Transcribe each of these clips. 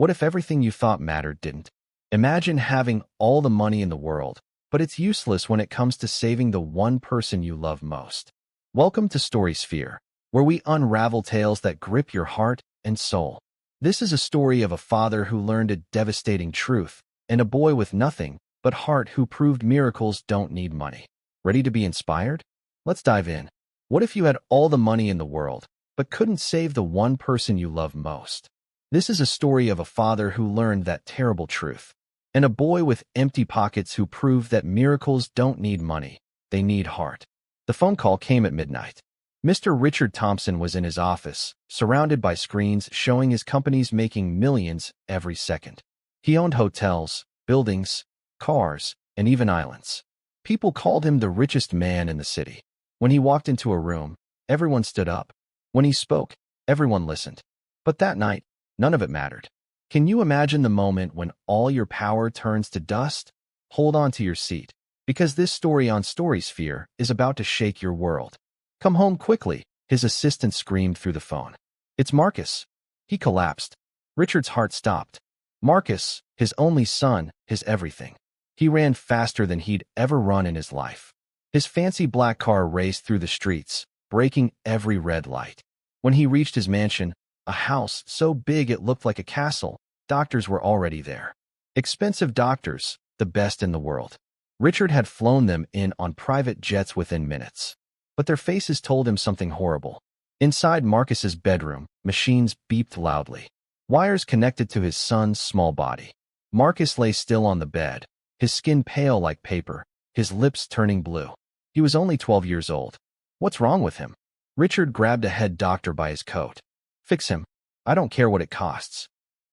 What if everything you thought mattered didn't? Imagine having all the money in the world, but it's useless when it comes to saving the one person you love most. Welcome to StorySphere, where we unravel tales that grip your heart and soul. This is a story of a father who learned a devastating truth, and a boy with nothing but heart who proved miracles don't need money. Ready to be inspired? Let's dive in. What if you had all the money in the world, but couldn't save the one person you love most? This is a story of a father who learned that terrible truth, and a boy with empty pockets who proved that miracles don't need money, they need heart. The phone call came at midnight. Mr. Richard Thompson was in his office, surrounded by screens showing his companies making millions every second. He owned hotels, buildings, cars, and even islands. People called him the richest man in the city. When he walked into a room, everyone stood up. When he spoke, everyone listened. But that night, none of it mattered. Can you imagine the moment when all your power turns to dust? Hold on to your seat, because this story on StorySphere is about to shake your world. Come home quickly, his assistant screamed through the phone. It's Marcus. He collapsed. Richard's heart stopped. Marcus, his only son, his everything. He ran faster than he'd ever run in his life. His fancy black car raced through the streets, breaking every red light. When he reached his mansion, a house so big it looked like a castle, doctors were already there. Expensive doctors, the best in the world. Richard had flown them in on private jets within minutes. But their faces told him something horrible. Inside Marcus's bedroom, machines beeped loudly. Wires connected to his son's small body. Marcus lay still on the bed, his skin pale like paper, his lips turning blue. He was only 12 years old. What's wrong with him? Richard grabbed a head doctor by his coat. Fix him. I don't care what it costs.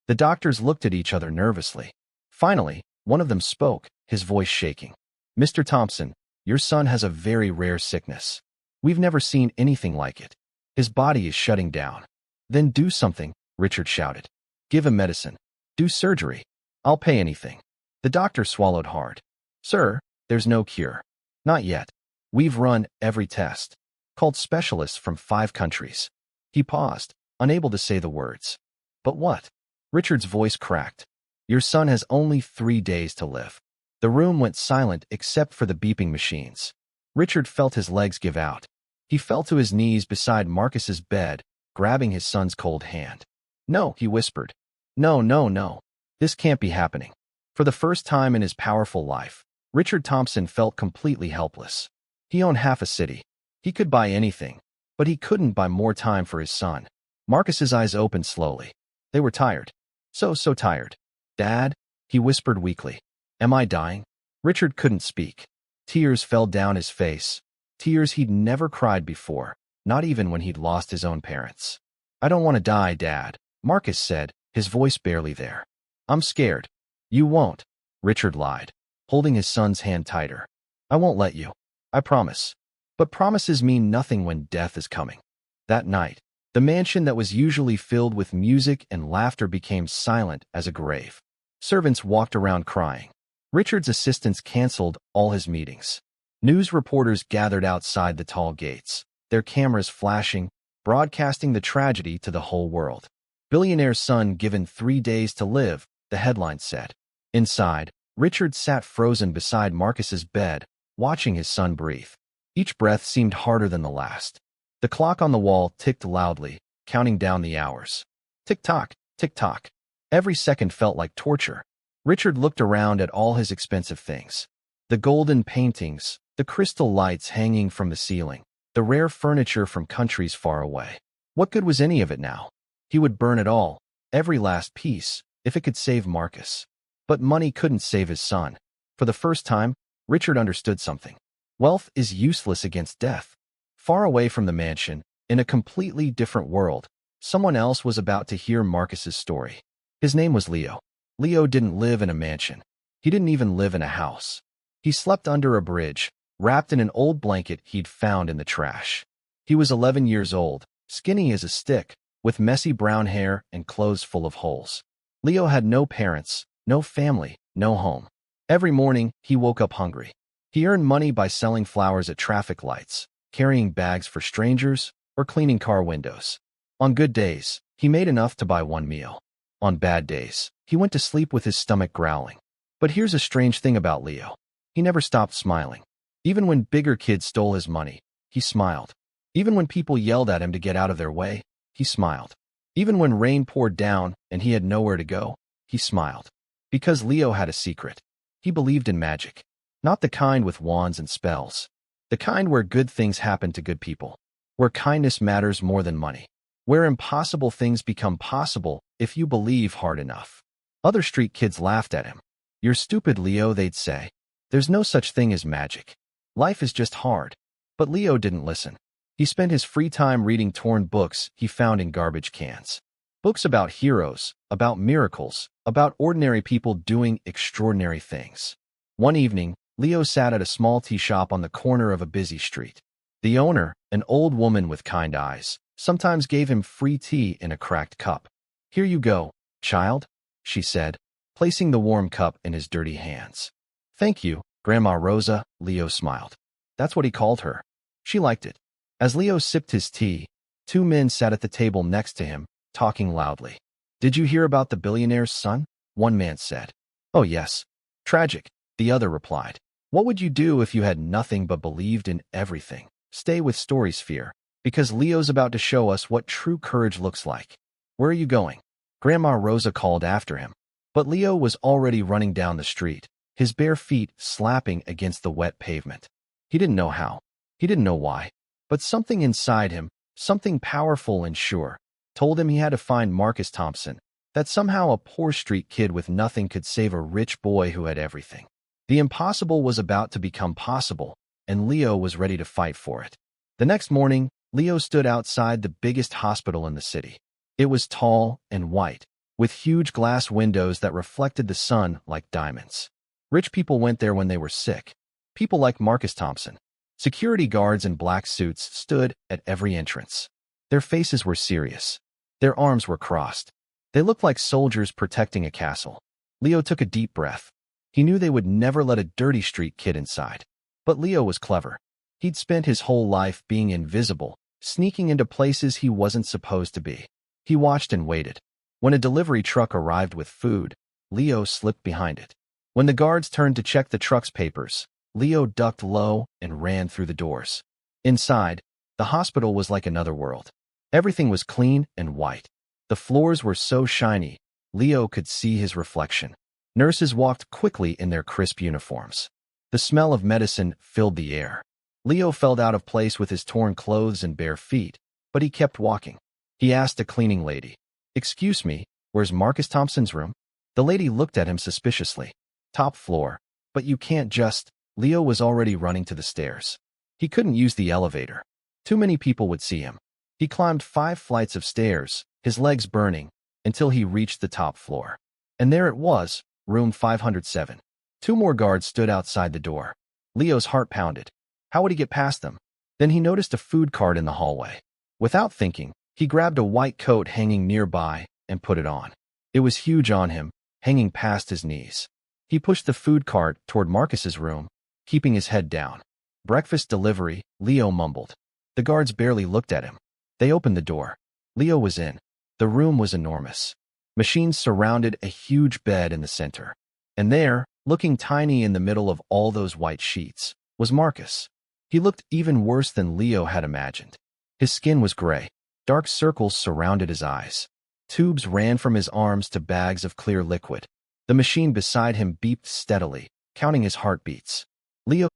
The doctors looked at each other nervously. Finally, one of them spoke, his voice shaking. Mr. Thompson, your son has a very rare sickness. We've never seen anything like it. His body is shutting down. Then do something, Richard shouted. Give him medicine. Do surgery. I'll pay anything. The doctor swallowed hard. Sir, there's no cure. Not yet. We've run every test. Called specialists from 5 countries. He paused, unable to say the words. But what? Richard's voice cracked. Your son has only 3 days to live. The room went silent except for the beeping machines. Richard felt his legs give out. He fell to his knees beside Marcus's bed, grabbing his son's cold hand. No, he whispered. No, no, no. This can't be happening. For the first time in his powerful life, Richard Thompson felt completely helpless. He owned half a city. He could buy anything, but he couldn't buy more time for his son. Marcus's eyes opened slowly. They were tired. So tired. Dad, he whispered weakly. Am I dying? Richard couldn't speak. Tears fell down his face. Tears he'd never cried before, not even when he'd lost his own parents. I don't want to die, Dad, Marcus said, his voice barely there. I'm scared. You won't, Richard lied, holding his son's hand tighter. I won't let you. I promise. But promises mean nothing when death is coming. That night, the mansion that was usually filled with music and laughter became silent as a grave. Servants walked around crying. Richard's assistants canceled all his meetings. News reporters gathered outside the tall gates, their cameras flashing, broadcasting the tragedy to the whole world. Billionaire's son given 3 days to live, the headline said. Inside, Richard sat frozen beside Marcus's bed, watching his son breathe. Each breath seemed harder than the last. The clock on the wall ticked loudly, counting down the hours. Tick-tock, tick-tock. Every second felt like torture. Richard looked around at all his expensive things. The golden paintings, the crystal lights hanging from the ceiling, the rare furniture from countries far away. What good was any of it now? He would burn it all, every last piece, if it could save Marcus. But money couldn't save his son. For the first time, Richard understood something. Wealth is useless against death. Far away from the mansion, in a completely different world, someone else was about to hear Marcus's story. His name was Leo. Leo didn't live in a mansion. He didn't even live in a house. He slept under a bridge, wrapped in an old blanket he'd found in the trash. He was 11 years old, skinny as a stick, with messy brown hair and clothes full of holes. Leo had no parents, no family, no home. Every morning, he woke up hungry. He earned money by selling flowers at traffic lights, carrying bags for strangers, or cleaning car windows. On good days, he made enough to buy one meal. On bad days, he went to sleep with his stomach growling. But here's a strange thing about Leo. He never stopped smiling. Even when bigger kids stole his money, he smiled. Even when people yelled at him to get out of their way, he smiled. Even when rain poured down and he had nowhere to go, he smiled. Because Leo had a secret. He believed in magic. Not the kind with wands and spells. The kind where good things happen to good people. Where kindness matters more than money. Where impossible things become possible if you believe hard enough. Other street kids laughed at him. "You're stupid, Leo," they'd say. "There's no such thing as magic. Life is just hard." But Leo didn't listen. He spent his free time reading torn books he found in garbage cans. Books about heroes, about miracles, about ordinary people doing extraordinary things. One evening, Leo sat at a small tea shop on the corner of a busy street. The owner, an old woman with kind eyes, sometimes gave him free tea in a cracked cup. "Here you go, child," she said, placing the warm cup in his dirty hands. "Thank you, Grandma Rosa," Leo smiled. That's what he called her. She liked it. As Leo sipped his tea, two men sat at the table next to him, talking loudly. "Did you hear about the billionaire's son?" one man said. "Oh yes. Tragic," the other replied. "What would you do if you had nothing but believed in everything?" Stay with StorySphere, because Leo's about to show us what true courage looks like. "Where are you going?" Grandma Rosa called after him. But Leo was already running down the street, his bare feet slapping against the wet pavement. He didn't know how. He didn't know why. But something inside him, something powerful and sure, told him he had to find Marcus Thompson, that somehow a poor street kid with nothing could save a rich boy who had everything. The impossible was about to become possible, and Leo was ready to fight for it. The next morning, Leo stood outside the biggest hospital in the city. It was tall and white, with huge glass windows that reflected the sun like diamonds. Rich people went there when they were sick. People like Marcus Thompson. Security guards in black suits stood at every entrance. Their faces were serious. Their arms were crossed. They looked like soldiers protecting a castle. Leo took a deep breath. He knew they would never let a dirty street kid inside. But Leo was clever. He'd spent his whole life being invisible, sneaking into places he wasn't supposed to be. He watched and waited. When a delivery truck arrived with food, Leo slipped behind it. When the guards turned to check the truck's papers, Leo ducked low and ran through the doors. Inside, the hospital was like another world. Everything was clean and white. The floors were so shiny, Leo could see his reflection. Nurses walked quickly in their crisp uniforms. The smell of medicine filled the air. Leo felt out of place with his torn clothes and bare feet, but he kept walking. He asked a cleaning lady, "Excuse me, where's Marcus Thompson's room?" The lady looked at him suspiciously. "Top floor. But you can't just—" Leo was already running to the stairs. He couldn't use the elevator. Too many people would see him. He climbed 5 flights of stairs, his legs burning, until he reached the top floor. And there it was, room 507. 2 more guards stood outside the door. Leo's heart pounded. How would he get past them? Then he noticed a food cart in the hallway. Without thinking, he grabbed a white coat hanging nearby and put it on. It was huge on him, hanging past his knees. He pushed the food cart toward Marcus's room, keeping his head down. "Breakfast delivery," Leo mumbled. The guards barely looked at him. They opened the door. Leo was in. The room was enormous. Machines surrounded a huge bed in the center. And there, looking tiny in the middle of all those white sheets, was Marcus. He looked even worse than Leo had imagined. His skin was gray. Dark circles surrounded his eyes. Tubes ran from his arms to bags of clear liquid. The machine beside him beeped steadily, counting his heartbeats.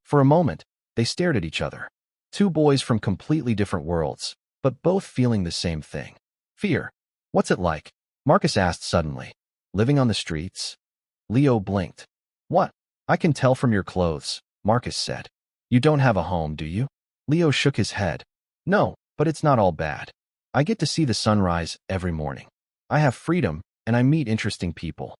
For a moment, they stared at each other. 2 boys from completely different worlds, but both feeling the same thing. Fear. "What's it like?" Marcus asked suddenly. "Living on the streets?" Leo blinked. "What? I can tell from your clothes," Marcus said. "You don't have a home, do you?" Leo shook his head. "No, but it's not all bad. I get to see the sunrise every morning. I have freedom, and I meet interesting people."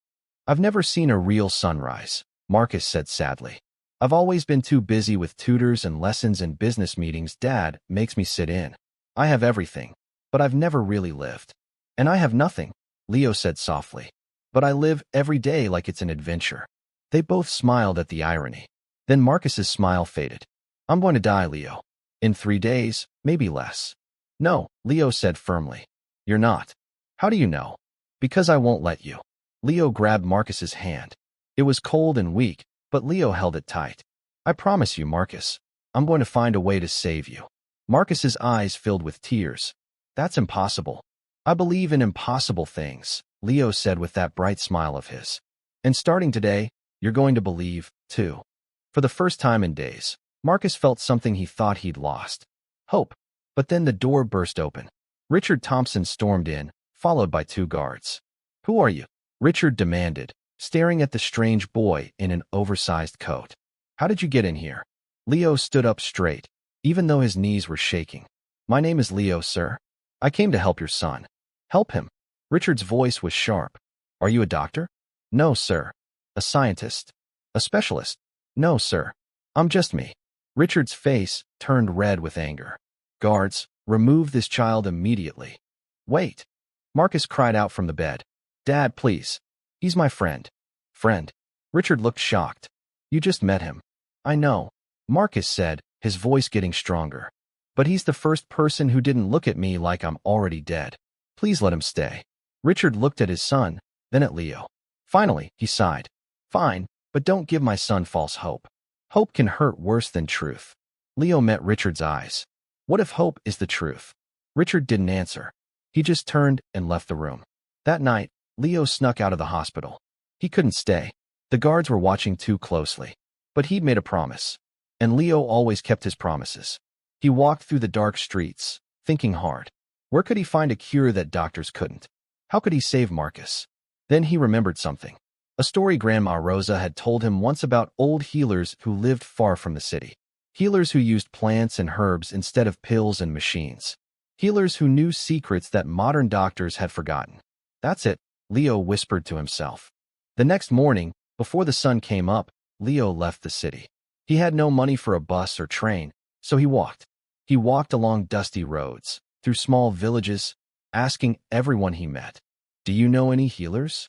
"I've never seen a real sunrise," Marcus said sadly. "I've always been too busy with tutors and lessons and business meetings Dad makes me sit in. I have everything, but I've never really lived." "And I have nothing," Leo said softly. "But I live every day like it's an adventure." They both smiled at the irony. Then Marcus's smile faded. "I'm going to die, Leo. In 3 days, maybe less." "No," Leo said firmly. "You're not." "How do you know?" Because I won't let you. Leo grabbed Marcus's hand. It was cold and weak, but Leo held it tight. I promise you, Marcus. I'm going to find a way to save you. Marcus's eyes filled with tears. That's impossible. I believe in impossible things, Leo said with that bright smile of his. And starting today, you're going to believe, too. For the first time in days, Marcus felt something he thought he'd lost. Hope. But then the door burst open. Richard Thompson stormed in, followed by 2 guards. Who are you? Richard demanded, staring at the strange boy in an oversized coat. How did you get in here? Leo stood up straight, even though his knees were shaking. My name is Leo, sir. I came to help your son. Help him. Richard's voice was sharp. Are you a doctor? No, sir. A scientist? A specialist? No, sir. I'm just me. Richard's face turned red with anger. Guards, remove this child immediately. Wait. Marcus cried out from the bed. Dad, please. He's my friend. Friend? Richard looked shocked. You just met him. I know, Marcus said, his voice getting stronger. But he's the first person who didn't look at me like I'm already dead. Please let him stay. Richard looked at his son, then at Leo. Finally, he sighed. Fine, but don't give my son false hope. Hope can hurt worse than truth. Leo met Richard's eyes. What if hope is the truth? Richard didn't answer. He just turned and left the room. That night, Leo snuck out of the hospital. He couldn't stay. The guards were watching too closely. But he'd made a promise. And Leo always kept his promises. He walked through the dark streets, thinking hard. Where could he find a cure that doctors couldn't? How could he save Marcus? Then he remembered something. A story Grandma Rosa had told him once about old healers who lived far from the city. Healers who used plants and herbs instead of pills and machines. Healers who knew secrets that modern doctors had forgotten. That's it, Leo whispered to himself. The next morning, before the sun came up, Leo left the city. He had no money for a bus or train, so he walked. He walked along dusty roads, through small villages, asking everyone he met, Do you know any healers?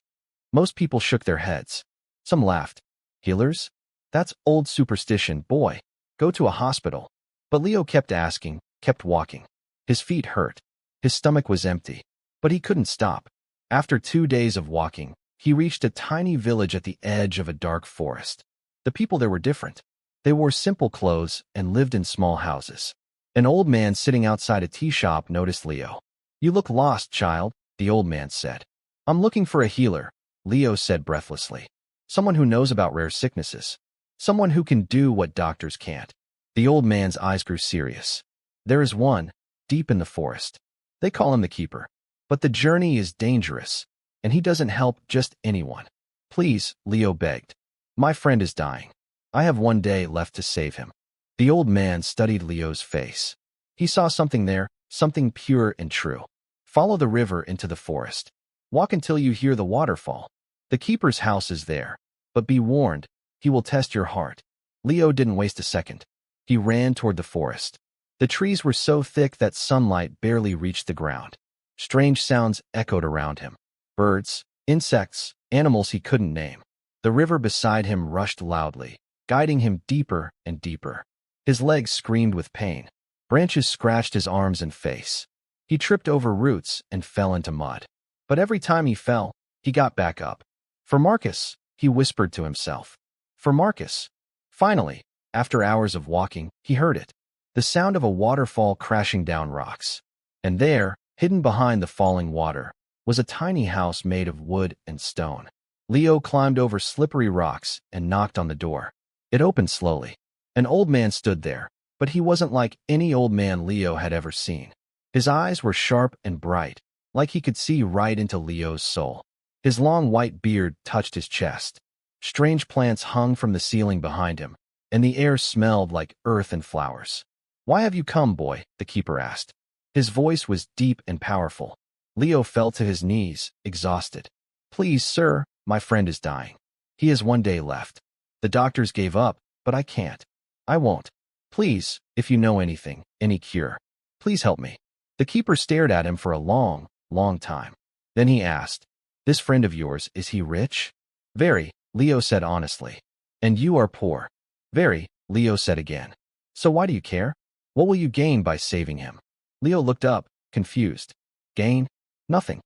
Most people shook their heads. Some laughed. Healers? That's old superstition, boy. Go to a hospital. But Leo kept asking, kept walking. His feet hurt. His stomach was empty. But he couldn't stop. After 2 days of walking, he reached a tiny village at the edge of a dark forest. The people there were different. They wore simple clothes and lived in small houses. An old man sitting outside a tea shop noticed Leo. You look lost, child, the old man said. I'm looking for a healer, Leo said breathlessly. Someone who knows about rare sicknesses. Someone who can do what doctors can't. The old man's eyes grew serious. There is one, deep in the forest. They call him the keeper. But the journey is dangerous, and he doesn't help just anyone. Please, Leo begged. My friend is dying. I have 1 day left to save him. The old man studied Leo's face. He saw something there, something pure and true. Follow the river into the forest. Walk until you hear the waterfall. The keeper's house is there. But be warned, he will test your heart. Leo didn't waste a second. He ran toward the forest. The trees were so thick that sunlight barely reached the ground. Strange sounds echoed around him. Birds, insects, animals he couldn't name. The river beside him rushed loudly, guiding him deeper and deeper. His legs screamed with pain. Branches scratched his arms and face. He tripped over roots and fell into mud. But every time he fell, he got back up. For Marcus, he whispered to himself. For Marcus. Finally, after hours of walking, he heard it. The sound of a waterfall crashing down rocks. And there, hidden behind the falling water, was a tiny house made of wood and stone. Leo climbed over slippery rocks and knocked on the door. It opened slowly. An old man stood there, but he wasn't like any old man Leo had ever seen. His eyes were sharp and bright, like he could see right into Leo's soul. His long white beard touched his chest. Strange plants hung from the ceiling behind him, and the air smelled like earth and flowers. Why have you come, boy? The keeper asked. His voice was deep and powerful. Leo fell to his knees, exhausted. Please, sir, my friend is dying. He has 1 day left. The doctors gave up, but I can't. I won't. Please, if you know anything, any cure, please help me. The keeper stared at him for a long, long time. Then he asked, This friend of yours, is he rich? Very, Leo said honestly. And you are poor. Very, Leo said again. So why do you care? What will you gain by saving him? Leo looked up, confused. Gain? Nothing.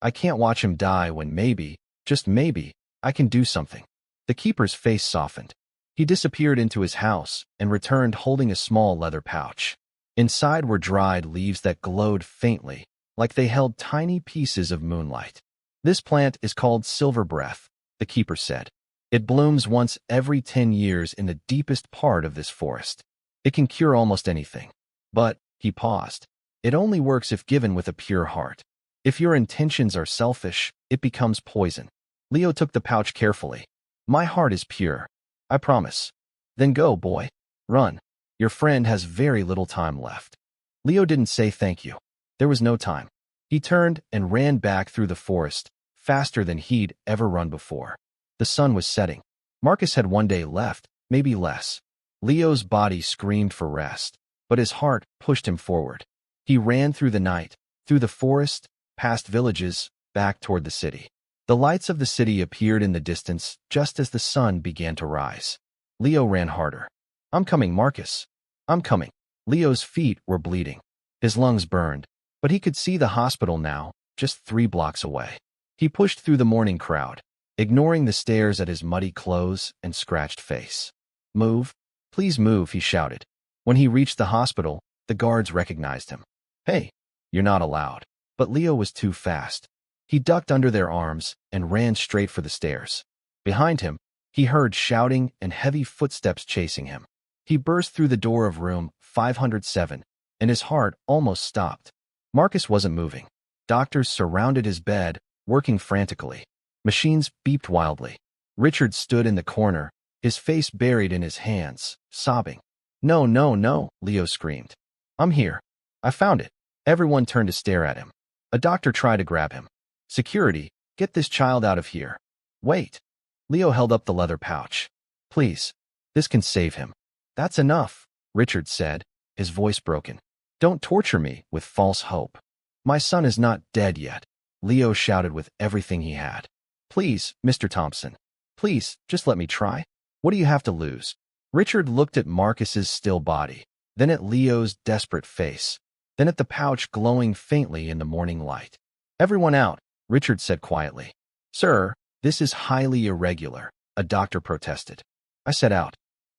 I can't watch him die when maybe, just maybe, I can do something. The keeper's face softened. He disappeared into his house and returned holding a small leather pouch. Inside were dried leaves that glowed faintly, like they held tiny pieces of moonlight. This plant is called silver breath, the keeper said. It blooms once every 10 years in the deepest part of this forest. It can cure almost anything. But, he paused, it only works if given with a pure heart. If your intentions are selfish, it becomes poison. Leo took the pouch carefully. My heart is pure. I promise. Then go, boy. Run. Your friend has very little time left. Leo didn't say thank you. There was no time. He turned and ran back through the forest, faster than he'd ever run before. The sun was setting. Marcus had one day left, maybe less. Leo's body screamed for rest, but his heart pushed him forward. He ran through the night, through the forest, past villages, back toward the city. The lights of the city appeared in the distance just as the sun began to rise. Leo ran harder. I'm coming, Marcus. I'm coming. Leo's feet were bleeding. His lungs burned, but he could see the hospital now, just 3 blocks away. He pushed through the morning crowd, ignoring the stares at his muddy clothes and scratched face. Move. Please move, he shouted. When he reached the hospital, the guards recognized him. Hey, you're not allowed. But Leo was too fast. He ducked under their arms and ran straight for the stairs. Behind him, he heard shouting and heavy footsteps chasing him. He burst through the door of room 507, and his heart almost stopped. Marcus wasn't moving. Doctors surrounded his bed, working frantically. Machines beeped wildly. Richard stood in the corner, his face buried in his hands, sobbing. No, no, no, Leo screamed. I'm here. I found it. Everyone turned to stare at him. A doctor tried to grab him. Security, get this child out of here. Wait. Leo held up the leather pouch. Please. This can save him. That's enough, Richard said, his voice broken. Don't torture me with false hope. My son is not dead yet, Leo shouted with everything he had. Please, Mr. Thompson. Please, just let me try. What do you have to lose? Richard looked at Marcus's still body, then at Leo's desperate face, then at the pouch glowing faintly in the morning light. Everyone out, Richard said quietly. Sir, this is highly irregular, a doctor protested. I said out.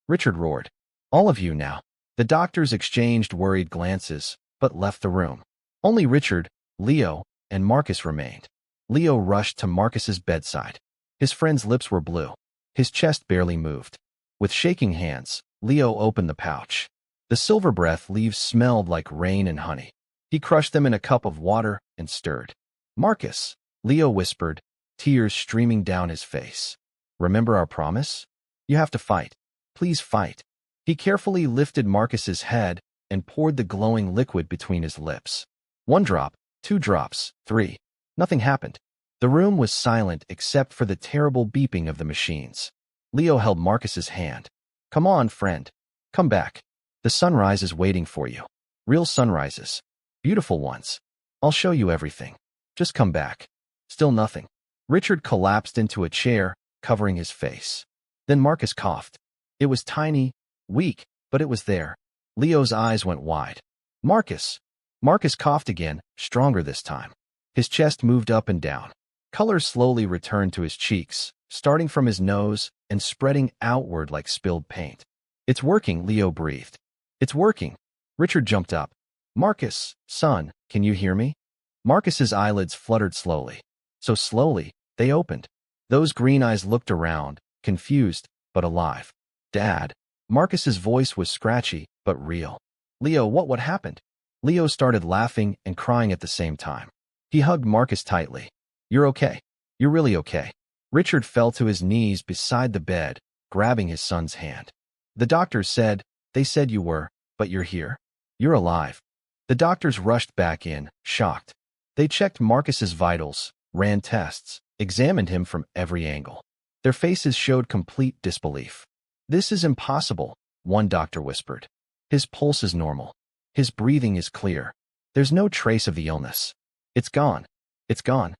Richard roared. All of you now. The doctors exchanged worried glances, but left the room. Only Richard, Leo, and Marcus remained. Leo rushed to Marcus's bedside. His friend's lips were blue. His chest barely moved. With shaking hands, Leo opened the pouch. The silver breath leaves smelled like rain and honey. He crushed them in a cup of water and stirred. Marcus, Leo whispered, tears streaming down his face. Remember our promise? You have to fight. Please fight. He carefully lifted Marcus's head and poured the glowing liquid between his lips. 1 drop, 2 drops, 3. Nothing happened. The room was silent except for the terrible beeping of the machines. Leo held Marcus's hand. Come on, friend. Come back. The sunrise is waiting for you. Real sunrises. Beautiful ones. I'll show you everything. Just come back. Still nothing. Richard collapsed into a chair, covering his face. Then Marcus coughed. It was tiny, weak, but it was there. Leo's eyes went wide. Marcus! Marcus coughed again, stronger this time. His chest moved up and down. Color slowly returned to his cheeks, starting from his nose and spreading outward like spilled paint. It's working, Leo breathed. It's working. Richard jumped up. Marcus, son, can you hear me? Marcus's eyelids fluttered slowly. So slowly, they opened. Those green eyes looked around, confused, but alive. Dad. Marcus's voice was scratchy, but real. Leo, what happened? Leo started laughing and crying at the same time. He hugged Marcus tightly. You're okay. You're really okay. Richard fell to his knees beside the bed, grabbing his son's hand. The doctors said, they said you were, but you're here. You're alive. The doctors rushed back in, shocked. They checked Marcus's vitals, ran tests, examined him from every angle. Their faces showed complete disbelief. This is impossible, one doctor whispered. His pulse is normal. His breathing is clear. There's no trace of the illness. It's gone. It's gone.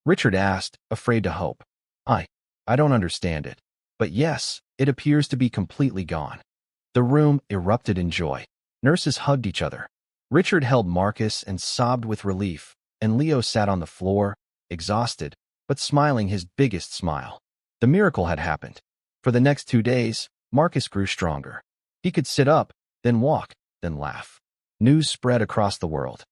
Richard asked, afraid to hope. I don't understand it. But yes, it appears to be completely gone. The room erupted in joy. Nurses hugged each other. Richard held Marcus and sobbed with relief, and Leo sat on the floor, exhausted, but smiling his biggest smile. The miracle had happened. For the next 2 days, Marcus grew stronger. He could sit up, then walk, then laugh. News spread across the world.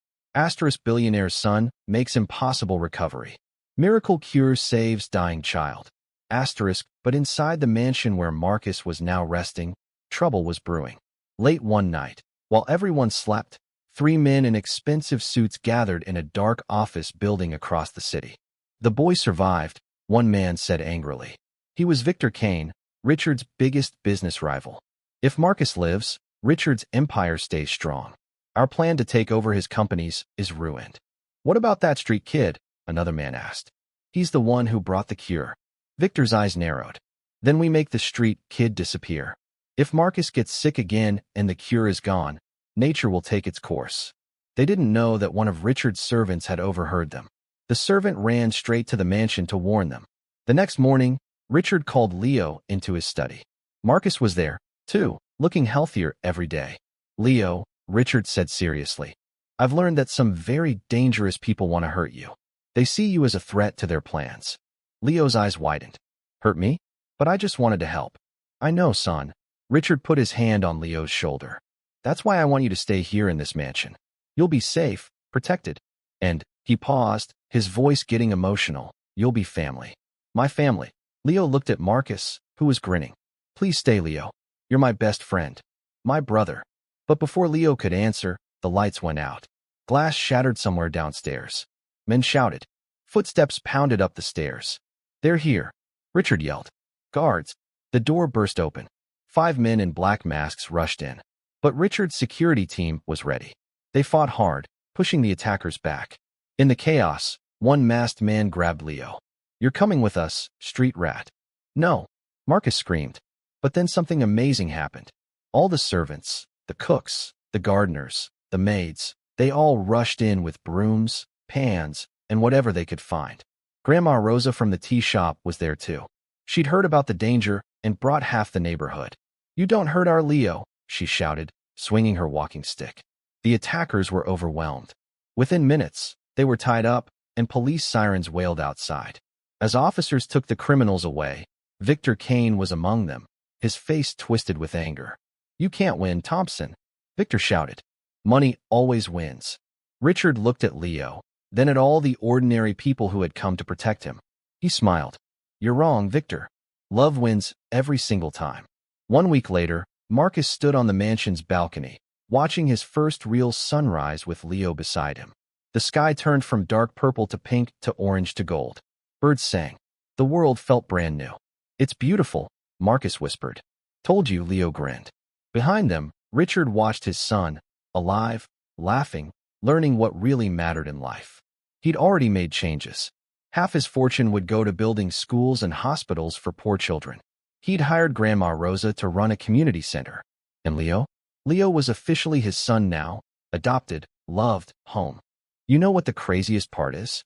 Billionaire's son makes impossible recovery. Miracle cure saves dying child. But inside the mansion where Marcus was now resting, trouble was brewing. Late one night, while everyone slept, 3 men in expensive suits gathered in a dark office building across the city. The boy survived, one man said angrily. He was Victor Kane, Richard's biggest business rival. If Marcus lives, Richard's empire stays strong. Our plan to take over his companies is ruined. What about that street kid? Another man asked. He's the one who brought the cure. Victor's eyes narrowed. Then we make the street kid disappear. If Marcus gets sick again and the cure is gone, nature will take its course. They didn't know that one of Richard's servants had overheard them. The servant ran straight to the mansion to warn them. The next morning, Richard called Leo into his study. Marcus was there, too, looking healthier every day. Leo, Richard said seriously, I've learned that some very dangerous people want to hurt you. They see you as a threat to their plans. Leo's eyes widened. Hurt me? But I just wanted to help. I know, son. Richard put his hand on Leo's shoulder. That's why I want you to stay here in this mansion. You'll be safe, protected. And, he paused, his voice getting emotional, you'll be family. My family. Leo looked at Marcus, who was grinning. Please stay, Leo. You're my best friend. My brother. But before Leo could answer, the lights went out. Glass shattered somewhere downstairs. Men shouted. Footsteps pounded up the stairs. They're here, Richard yelled. Guards. The door burst open. 5 men in black masks rushed in. But Richard's security team was ready. They fought hard, pushing the attackers back. In the chaos, one masked man grabbed Leo. You're coming with us, street rat. No, Marcus screamed. But then something amazing happened. All the servants, the cooks, the gardeners, the maids, they all rushed in with brooms, pans, and whatever they could find. Grandma Rosa from the tea shop was there too. She'd heard about the danger and brought half the neighborhood. You don't hurt our Leo, she shouted, swinging her walking stick. The attackers were overwhelmed. Within minutes, they were tied up, and police sirens wailed outside. As officers took the criminals away, Victor Kane was among them, his face twisted with anger. You can't win, Thompson, Victor shouted. Money always wins. Richard looked at Leo, then at all the ordinary people who had come to protect him. He smiled. You're wrong, Victor. Love wins every single time. 1 week later, Marcus stood on the mansion's balcony, watching his first real sunrise with Leo beside him. The sky turned from dark purple to pink to orange to gold. Birds sang. The world felt brand new. It's beautiful, Marcus whispered. Told you, Leo grinned. Behind them, Richard watched his son, alive, laughing, learning what really mattered in life. He'd already made changes. Half his fortune would go to building schools and hospitals for poor children. He'd hired Grandma Rosa to run a community center. And Leo? Leo was officially his son now, adopted, loved, home. You know what the craziest part is?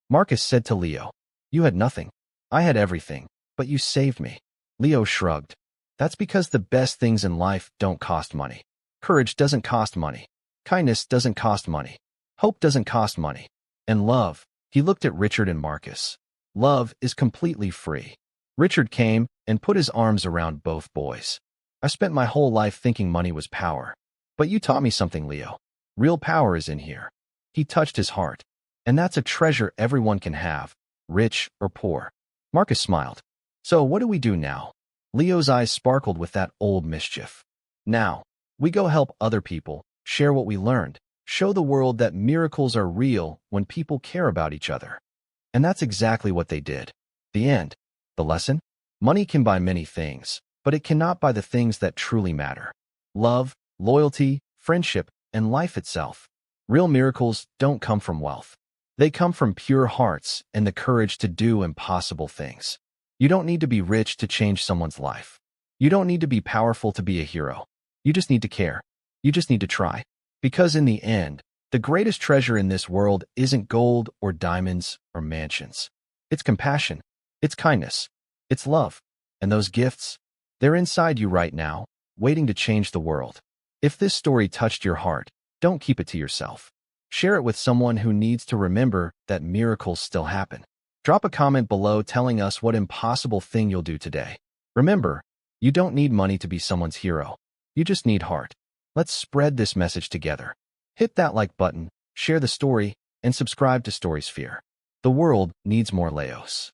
Marcus said to Leo, You had nothing. I had everything, but you saved me. Leo shrugged. That's because the best things in life don't cost money. Courage doesn't cost money. Kindness doesn't cost money. Hope doesn't cost money. And love, he looked at Richard and Marcus. Love is completely free. Richard came and put his arms around both boys. I spent my whole life thinking money was power. But you taught me something, Leo. Real power is in here. He touched his heart. And that's a treasure everyone can have, rich or poor. Marcus smiled. So what do we do now? Leo's eyes sparkled with that old mischief. Now, we go help other people, share what we learned, show the world that miracles are real when people care about each other. And that's exactly what they did. The end. The lesson? Money can buy many things, but it cannot buy the things that truly matter. Love, loyalty, friendship, and life itself. Real miracles don't come from wealth. They come from pure hearts and the courage to do impossible things. You don't need to be rich to change someone's life. You don't need to be powerful to be a hero. You just need to care. You just need to try. Because in the end, the greatest treasure in this world isn't gold or diamonds or mansions. It's compassion. It's kindness. It's love. And those gifts, they're inside you right now, waiting to change the world. If this story touched your heart, don't keep it to yourself. Share it with someone who needs to remember that miracles still happen. Drop a comment below telling us what impossible thing you'll do today. Remember, you don't need money to be someone's hero. You just need heart. Let's spread this message together. Hit that like button, share the story, and subscribe to StorySphere. The world needs more Leos.